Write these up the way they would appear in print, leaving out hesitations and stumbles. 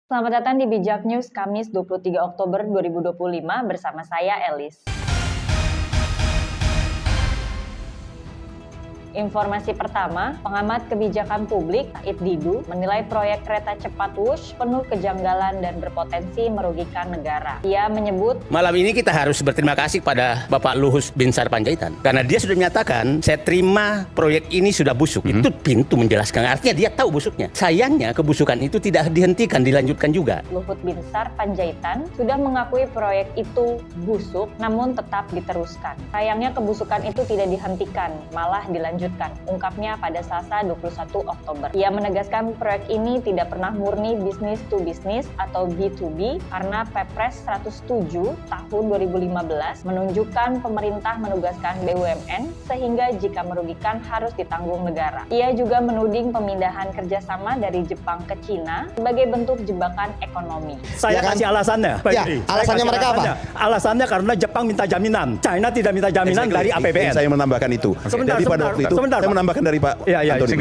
Selamat datang di Bijak News Kamis 23 Oktober 2025 bersama saya Elis. Informasi pertama, pengamat kebijakan publik Said Didu menilai proyek kereta cepat Wush penuh kejanggalan dan berpotensi merugikan negara. Ia menyebut, malam ini kita harus berterima kasih pada Bapak Luhut Binsar Panjaitan karena dia sudah menyatakan saya terima proyek ini sudah busuk. Itu pintu menjelaskan, artinya dia tahu busuknya. Sayangnya kebusukan itu tidak dihentikan, dilanjutkan juga. Luhut Binsar Panjaitan sudah mengakui proyek itu busuk namun tetap diteruskan. Sayangnya kebusukan itu tidak dihentikan, malah dilanjutkan, ungkapnya pada Selasa 21 Oktober. Ia menegaskan proyek ini tidak pernah murni bisnis to bisnis atau B2B karena Perpres 107 tahun 2015 menunjukkan pemerintah menugaskan BUMN sehingga jika merugikan harus ditanggung negara. Ia juga menuding pemindahan kerjasama dari Jepang ke Cina sebagai bentuk jebakan ekonomi. Saya kasih alasannya. Alasannya mereka apa? Alasannya karena Jepang minta jaminan, China tidak minta jaminan dari APBN. Saya menambahkan itu. Jadi pada waktu itu saya menambahkan dari Pak Antoni.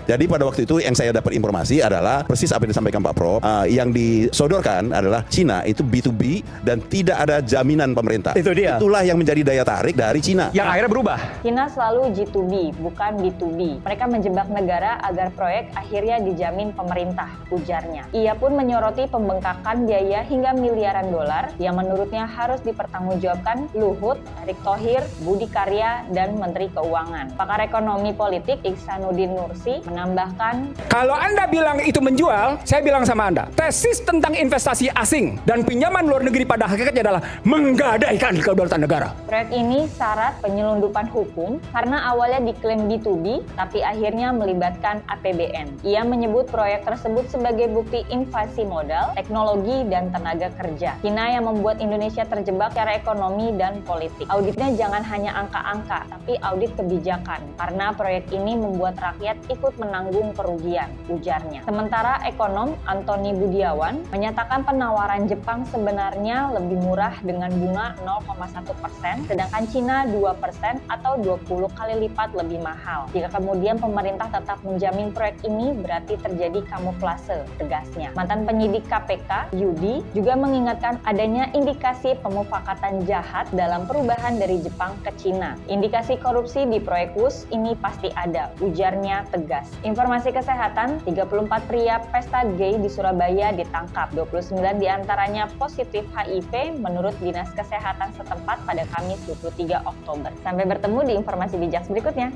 Jadi pada waktu itu yang saya dapat informasi adalah persis apa yang disampaikan Pak Prof. Yang disodorkan adalah Cina itu B2B dan tidak ada jaminan pemerintah. Itu dia. Itulah yang menjadi daya tarik dari Cina. Yang akhirnya berubah. Cina selalu G2B, bukan B2B. Mereka menjebak negara agar proyek akhirnya dijamin pemerintah, ujarnya. Ia pun menyoroti pembengkakan biaya hingga miliaran dolar yang menurutnya harus dipertanggungjawabkan Luhut, Erick Thohir, Budi Karya, dan Menteri Keuangan. Pakar ekonomi politik Ihsanuddin Nursi menambahkan, kalau Anda bilang itu menjual, saya bilang sama Anda, tesis tentang investasi asing dan pinjaman luar negeri pada hakikatnya adalah menggadaikan kedaulatan negara. Proyek ini syarat penyelundupan hukum karena awalnya diklaim B2B, tapi akhirnya melibatkan APBN. Ia menyebut proyek tersebut sebagai bukti invasi modal, teknologi, dan tenaga kerja. Cina yang membuat Indonesia terjebak secara ekonomi dan politik. Auditnya jangan hanya angka-angka, tapi audit kebijakan, karena proyek ini membuat rakyat ikut menanggung kerugian, ujarnya. Sementara ekonom Antoni Budiawan menyatakan penawaran Jepang sebenarnya lebih murah dengan bunga 0,1%, sedangkan Cina 2% atau 20 kali lipat lebih mahal. Jika kemudian pemerintah tetap menjamin proyek ini, berarti terjadi kamuflase, tegasnya. Mantan penyidik KPK, Yudi, juga mengingatkan adanya indikasi pemufakatan jahat dalam perubahan dari Jepang ke Cina. Indikasi korupsi di proyek Wush ini pasti ada, ujarnya tegas. Informasi kesehatan, 34 pria pesta gay di Surabaya ditangkap. 29 diantaranya positif HIV menurut Dinas Kesehatan setempat pada Kamis 23 Oktober. Sampai bertemu di informasi bijak berikutnya.